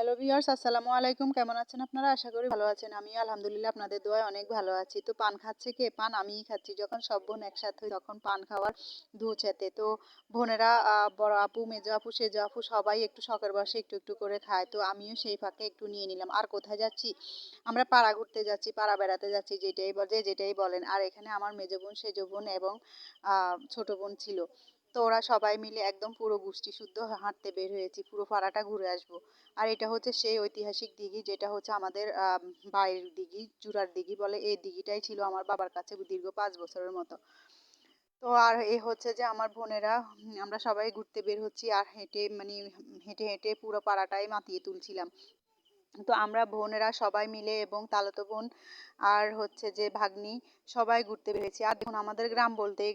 Hello viewers, আসসালামু আলাইকুম। কেমন আছেন আপনারা? আশা করি ভালো আছেন। আমিও আলহামদুলিল্লাহ আপনাদের দোয়ায় অনেক ভালো আছি। তো পান খাচ্ছে কে? পান আমিই খাচ্ছি। যখন সব বোন একসাথে হই তখন পান খাওয়ার ধুঁচেতে। তো বোনেরা বড় আপু, মেজো আপু, সেজো আপু সবাই একটু শখের বশে একটু একটু করে খায়। তো আমিও সেই ফাঁকে একটু নিয়ে নিলাম। আর কোথায় যাচ্ছি? আমরা পাড়া ঘুরতে যাচ্ছি, পাড়া বেড়াতে যাচ্ছি যেটাই বলেন। আর এখানে আমার মেজো বোন, সেজো বোন এবং ছোট বোন ছিল। তো ওরা সবাই মিলে একদম পুরো গোষ্ঠী শুদ্ধ হাঁটতে বের হয়েছি। পুরো পাড়াটা ঘুরে আসবো। আর এটা হচ্ছে সেই ঐতিহাসিক দিঘি যেটা হচ্ছে আমাদের বাড়ির দিঘি, জুরার দিঘি বলে। এই দিঘিটাই ছিল আমার বাবার কাছে দীর্ঘ ৫ বছরের মতো। তো আর এ হচ্ছে যে আমার বোনেরা আমরা সবাই ঘুরতে বের হচ্ছি আর হেঁটে হেঁটে পুরো পাড়াটাই মাতিয়ে তুলছিলাম। তো আমরা বোনেরা সবাই মিলে এবং তালতো বোন আর হচ্ছে যে ভাগ্নি সবাই ঘুরতে বেরিয়েছি। আর দেখুন আমাদের গ্রাম বলতে এই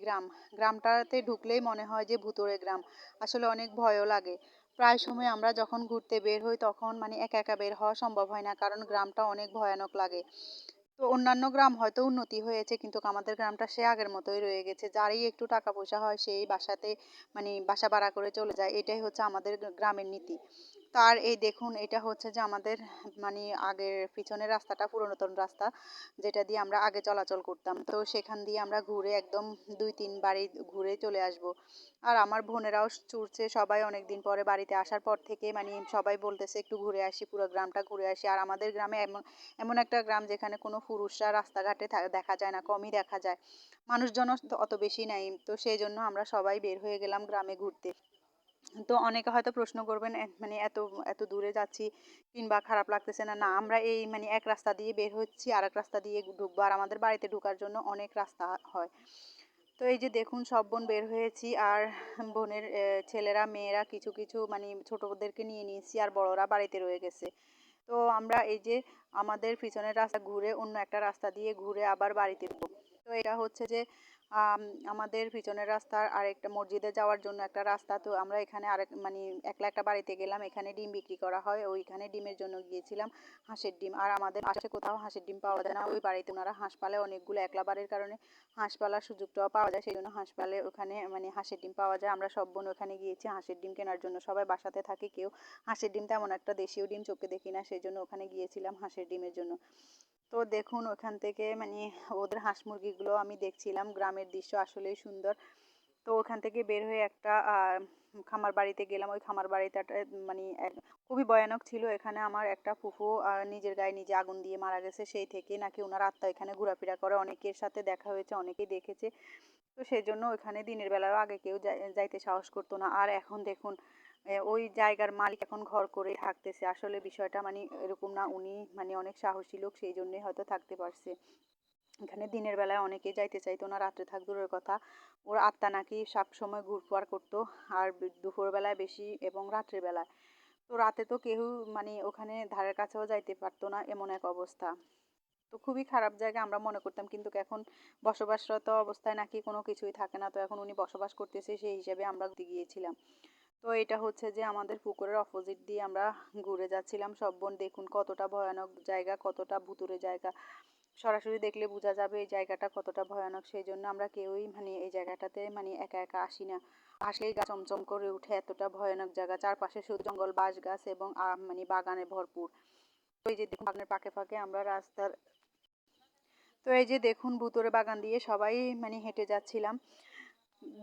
গ্রামটাতে ঢুকলেই মনে হয় যে ভূতুড়ে গ্রাম। আসলে অনেক ভয়ও লাগে। প্রায় সময় আমরা যখন ঘুরতে বের হই তখন একা একা বের হওয়া সম্ভব হয় না, কারণ গ্রামটা অনেক ভয়ানক লাগে। তো অন্যান্য গ্রাম হয়তো উন্নতি হয়েছে, কিন্তু আমাদের গ্রামটা সে আগের মতোই রয়ে গেছে। যারই একটু টাকা পয়সা হয় সেই বাসাতে বাসা ভাড়া করে চলে যায়। এটাই হচ্ছে আমাদের গ্রামের নীতি। তার এই দেখুন এটা হচ্ছে যে আমাদের আগের পিছনের রাস্তাটা পুরাতন রাস্তা, যেটা দিয়ে আমরা আগে চলাচল করতাম। তো সেখান দিয়ে আমরা ঘুরে একদম ২-৩ বাড়ি ঘুরে চলে আসব। আর আমার বোনেরাও ছুটছে, সবাই অনেকদিন পরে বাড়িতে আসার পর থেকে সবাই বলতেছে একটু ঘুরে আসি, পুরো গ্রামটা ঘুরে আসি। আর আমাদের গ্রামে এমন এমন একটা গ্রাম যেখানে কোনো পুরুষরা রাস্তাঘাটে দেখা যায় না, কমই দেখা যায়। মানুষজন অত বেশি নাই। তো সেই জন্য আমরা সবাই বের হয়ে গেলাম গ্রামে ঘুরতে। তো অনেকে হয়তো প্রশ্ন করবেন এত এত দূরে যাচ্ছি কিংবা খারাপ লাগতেছে না? না, আমরা এই এক রাস্তা দিয়ে বের হচ্ছি, আরেক রাস্তা দিয়ে ঢুকবো। আর আমাদের বাড়িতে ঢোকার জন্য অনেক রাস্তা হয়। তো এই যে দেখুন সব বোন বের হয়েছি, আর বোনের ছেলেরা মেয়েরা কিছু কিছু ছোটদেরকে নিয়ে নিয়েছি, আর বড়রা বাড়িতে রয়ে গেছে। তো আমরা এই যে আমাদের পিছনের রাস্তা ঘুরে অন্য একটা রাস্তা দিয়ে ঘুরে আবার বাড়িতে ঢুকবো। তো এটা হচ্ছে যে আম, আমাদের পিছনের রাস্তার আরেকটা মসজিদে যাওয়ার জন্য একটা রাস্তা। তো আমরা এখানে আরেক একলা একটা বাড়িতে গেলাম, এখানে ডিম বিক্রি করা হয়, ওইখানে ডিমের জন্য গিয়েছিলাম। হাঁসের ডিম, আর আমাদের আশেপাশে কোথাও হাঁসের ডিম পাওয়া যায় না। ওই বাড়িতে ওনারা হাঁস পালে অনেকগুলো, একলা বাড়ির কারণে হাঁস পালার সুযোগটাও পাওয়া যায়, সেই জন্য হাঁস পালে ওখানে হাঁসের ডিম পাওয়া যায়। আমরা সব বোন ওখানে গিয়েছি হাঁসের ডিম কেনার জন্য। সবাই বাসাতে থাকি, কেউ হাঁসের ডিম তেমন একটা দেশীয় ডিম চোখে দেখি না, সেই জন্য ওখানে গিয়েছিলাম হাঁসের ডিমের জন্য। তো দেখুন ওখান থেকে ওদের হাঁস মুরগিগুলো আমি দেখছিলাম। গ্রামের দৃশ্য আসলেই সুন্দর। তো ওখান থেকে বের হয়ে একটা খামার বাড়িতে গেলাম। ওই খামার বাড়িটা খুবই ভয়ানক ছিল। এখানে আমার একটা ফুফু নিজের গায়ে নিজে আগুন দিয়ে মারা গেছে। সেই থেকে নাকি ওনার আত্মা এখানে ঘোরাফেরা করে। অনেকের সাথে দেখা হয়েছে, অনেকেই দেখেছে। তো সেই জন্য ওখানে দিনের বেলাও আগে কেউ যাইতে সাহস করতো না। আর এখন দেখুন ওই জায়গার মালিক এখন ঘর করে থাকতেছে। আসলে বিষয়টা এরকম না, উনি অনেক সাহসী লোক, সেই জন্যই হয়তো থাকতে পারছে। এখানে দিনের বেলায় অনেকেই যাইতে চাইতো না, রাত্রে থাক দূরের কথা। ওর আত্মা নাকি সব সময় ঘুরপার করতো। আর দুপুর বেলায় বেশি এবং রাত্রের বেলায়। তো রাতে তো কেউ ওখানে ধারের কাছেও যাইতে পারতো না, এমন এক অবস্থা। তো খুবই খারাপ জায়গা আমরা মনে করতাম, কিন্তু এখন বসবাসরত অবস্থায় নাকি কোনো কিছুই থাকে না। তো এখন উনি বসবাস করতেছে, সেই হিসেবে আমরা ঘুরতে গিয়েছিলাম। তো এটা হচ্ছে যে আমাদের পুকুরের অপোজিট দিয়ে আমরা ঘুরে যাচ্ছিলাম সব বোন। দেখুন কতটা ভয়ানক জায়গা, কতটা ভুতুড়ে জায়গা। সরাসরি দেখলে বোঝা যাবে এই জায়গাটা কতটা ভয়ানক। সেই জন্য আমরা কেউই এই জায়গাটাতে একা একা আসি না। আসলেই গা চমচম করে উঠে, এতটা ভয়ানক জায়গা। চারপাশে শুধু জঙ্গল, বাঁশ গাছ এবং বাগানে ভরপুর। তো এই যে দেখুন বাগানের ফাঁকে ফাঁকে আমরা রাস্তার তো এই যে দেখুন ভুতুড়ে বাগান দিয়ে সবাই হেঁটে যাচ্ছিলাম।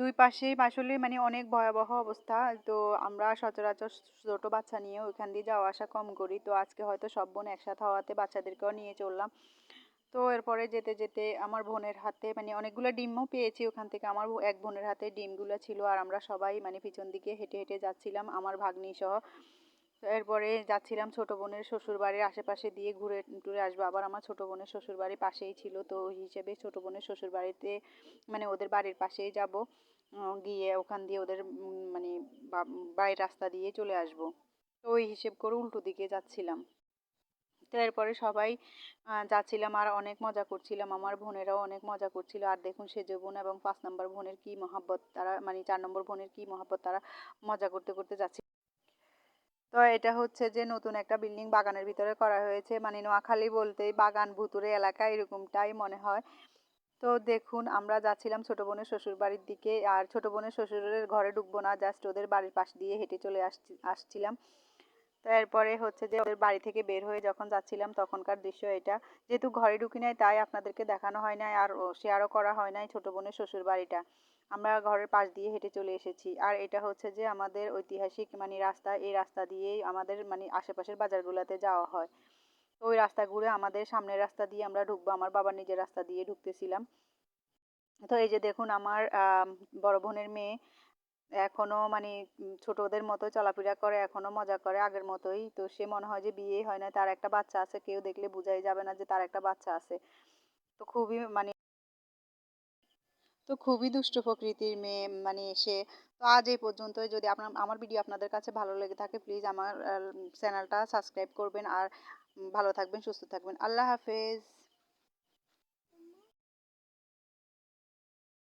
দুই পাশেই আসলে অনেক ভয়াবহ অবস্থা। তো আমরা সচরাচর ছোট বাচ্চা নিয়ে ওইখান দিয়ে যাওয়া আসা কম করি। তো আজকে হয়তো সব বোন একসাথে হওয়াতে বাচ্চাদেরকেও নিয়ে চললাম। তো এরপরে যেতে যেতে আমার বোনের হাতে অনেকগুলো ডিমও পেয়েছি ওখান থেকে। আমার এক বোনের হাতে ডিমগুলো ছিল, আর আমরা সবাই পিছন দিকে হেঁটে হেঁটে যাচ্ছিলাম আমার ভাগ্নি সহ। তো এরপরে যাচ্ছিলাম ছোট বোনের শ্বশুর বাড়ির আশেপাশে দিয়ে ঘুরে টুরে আসবো। আবার আমার ছোট বোনের শ্বশুর বাড়ি পাশেই ছিল, তো ওই হিসেবে ছোট বোনের শ্বশুর বাড়িতে ওদের বাড়ির পাশেই যাব। গিয়ে ওখান দিয়ে ওদের বাড়ির রাস্তা দিয়ে চলে আসব। তো ওই হিসেব করে উল্টো দিকে যাচ্ছিলাম। তো এরপরে সবাই যাচ্ছিলাম আর অনেক মজা করছিলাম। আমার বোনেরাও অনেক মজা করছিল। আর দেখুন সেজো বোন এবং ৫ নম্বর বোনের কি মহাব্বত, তারা ৪ নম্বর বোনের কি মহাব্বত, তারা মজা করতে করতে যাচ্ছে। তো এটা হচ্ছে যে নতুন একটা বিল্ডিং বাগানের ভিতরে করা হয়েছে। নোয়াখালী বলতেই বাগান ভুতুরে এলাকা, এরকমটাই মনে হয়। তো দেখুন আমরা যাচ্ছিলাম ছোট বোনের শ্বশুর বাড়ির দিকে। আর ছোট বোনের শ্বশুরের ঘরে ঢুকবো না, জাস্ট ওদের বাড়ির পাশ দিয়ে হেঁটে চলে আসছিলাম। তো এরপরে হচ্ছে যে ওদের বাড়ি থেকে বের হয়ে যখন যাচ্ছিলাম তখনকার দৃশ্য এটা। যেহেতু ঘরে ঢুকি নাই তাই আপনাদেরকে দেখানো হয় নাই আর শেয়ারও করা হয় নাই ছোট বোনের শ্বশুর বাড়িটা। আমরা ঘরের পাশ দিয়ে হেঁটে চলে এসেছি। আর এটা হচ্ছে যে আমাদের ঐতিহাসিক মানে রাস্তা, এই রাস্তা দিয়েই আমাদের মানে আশেপাশের বাজারগুলোতে যাওয়া হয়। তো ওই রাস্তা ঘুরে আমাদের সামনের রাস্তা দিয়ে আমরা ঢুকবো, আমার বাবার নিজের রাস্তা দিয়ে ঢুকতেছিলাম। তো এই যে দেখুন আমার বড় বোনের মেয়ে এখনো মানে ছোটদের মতো চলাফেরা করে, এখনো মজা করে আগের মতোই। তো সে মনে হয় যে বিয়েই হয় না, তার একটা বাচ্চা আছে, কেউ দেখলে বোঝাই যাবে না যে তার একটা বাচ্চা আছে। তো খুবই মানে খুবই দুষ্ট প্রকৃতির মেয়ে মানে সে। তো আজ এই পর্যন্তই। যদি আপনার আমার ভিডিও আপনাদের কাছে ভালো লেগে থাকে প্লিজ আমার চ্যানেলটা সাবস্ক্রাইব করবেন আর ভালো থাকবেন, সুস্থ থাকবেন। আল্লাহ হাফেজ।